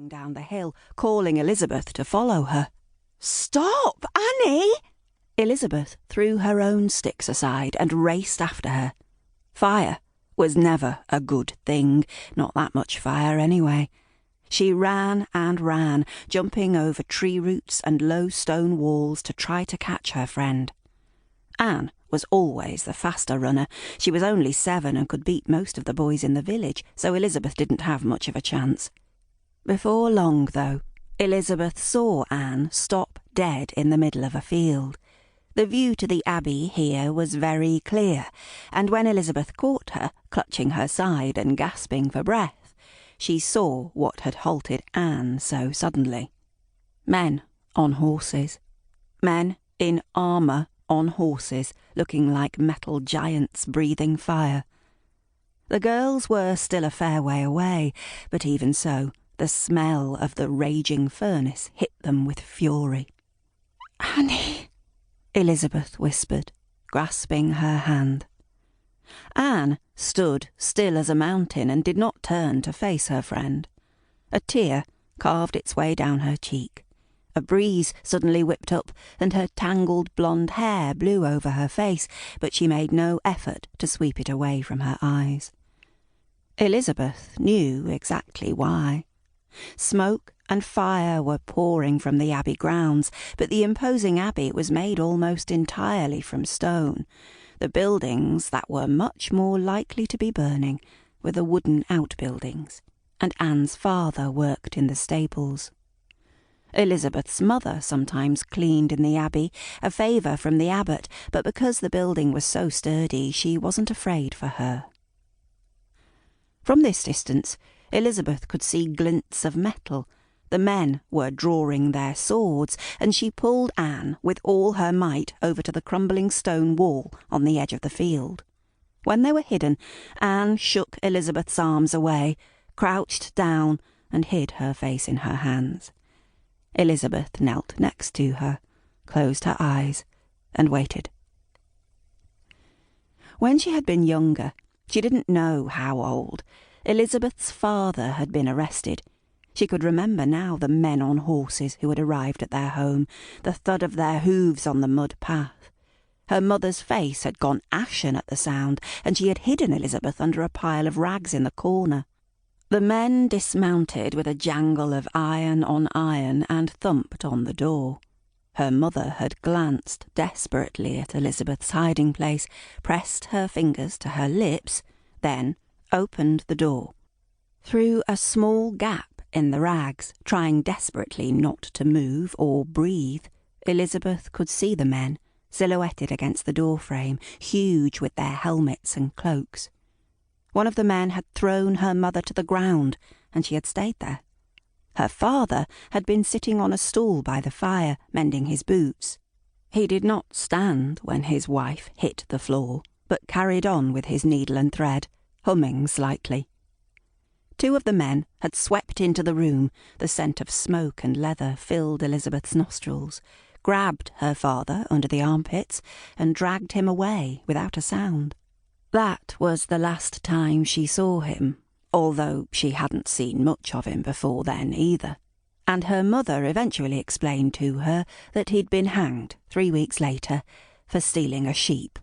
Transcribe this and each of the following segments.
running down the hill, calling Elizabeth to follow her. "Stop, Annie!" Elizabeth threw her own sticks aside and raced after her. Fire was never a good thing, not that much fire anyway. She ran and ran, jumping over tree roots and low stone walls to try to catch her friend. Anne was always the faster runner. She was only 7 and could beat most of the boys in the village, so Elizabeth didn't have much of a chance. Before long, though, Elizabeth saw Anne stop dead in the middle of a field. The view to the abbey here was very clear, and when Elizabeth caught her, clutching her side and gasping for breath, she saw what had halted Anne so suddenly. Men on horses. Men in armour on horses, looking like metal giants breathing fire. The girls were still a fair way away, but even so, the smell of the raging furnace hit them with fury. "Annie," Elizabeth whispered, grasping her hand. Anne stood still as a mountain and did not turn to face her friend. A tear carved its way down her cheek. A breeze suddenly whipped up, and her tangled blonde hair blew over her face, but she made no effort to sweep it away from her eyes. Elizabeth knew exactly why. Smoke and fire were pouring from the abbey grounds, but the imposing abbey was made almost entirely from stone. The buildings that were much more likely to be burning were the wooden outbuildings, and Anne's father worked in the stables. Elizabeth's mother sometimes cleaned in the abbey, a favour from the abbot, but because the building was so sturdy, she wasn't afraid for her. From this distance, Elizabeth could see glints of metal. The men were drawing their swords, and she pulled Anne with all her might over to the crumbling stone wall on the edge of the field. When they were hidden, Anne shook Elizabeth's arms away, crouched down, and hid her face in her hands. Elizabeth knelt next to her, closed her eyes, and waited. When she had been younger, she didn't know how old, Elizabeth's father had been arrested. She could remember now the men on horses who had arrived at their home, the thud of their hooves on the mud path. Her mother's face had gone ashen at the sound, and she had hidden Elizabeth under a pile of rags in the corner. The men dismounted with a jangle of iron on iron and thumped on the door. Her mother had glanced desperately at Elizabeth's hiding place, pressed her fingers to her lips, then opened the door. Through a small gap in the rags, trying desperately not to move or breathe, Elizabeth could see the men, silhouetted against the doorframe, huge with their helmets and cloaks. One of the men had thrown her mother to the ground, and she had stayed there. Her father had been sitting on a stool by the fire, mending his boots. He did not stand when his wife hit the floor, but carried on with his needle and thread, humming slightly. 2 of the men had swept into the room. The scent of smoke and leather filled Elizabeth's nostrils, grabbed her father under the armpits, and dragged him away without a sound. That was the last time she saw him, although she hadn't seen much of him before then either, and her mother eventually explained to her that he'd been hanged 3 weeks later for stealing a sheep.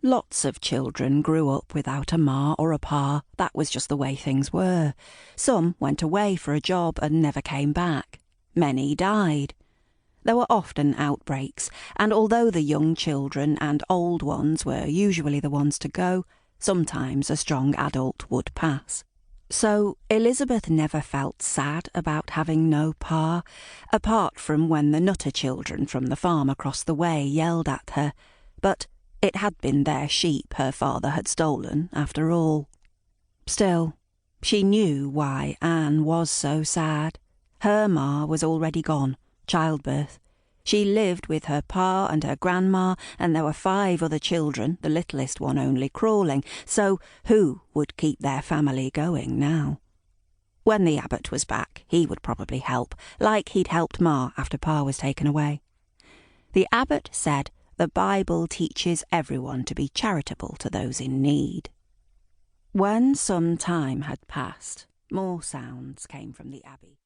Lots of children grew up without a ma or a pa. That was just the way things were. Some went away for a job and never came back. Many died. There were often outbreaks, and although the young children and old ones were usually the ones to go, sometimes a strong adult would pass. So Elizabeth never felt sad about having no pa, apart from when the Nutter children from the farm across the way yelled at her. But it had been their sheep her father had stolen, after all. Still, she knew why Anne was so sad. Her ma was already gone. Childbirth. She lived with her pa and her grandma, and there were 5 other children, the littlest one only crawling, so who would keep their family going now? When the abbot was back, he would probably help, like he'd helped ma after pa was taken away. The abbot said the Bible teaches everyone to be charitable to those in need. When some time had passed, more sounds came from the abbey.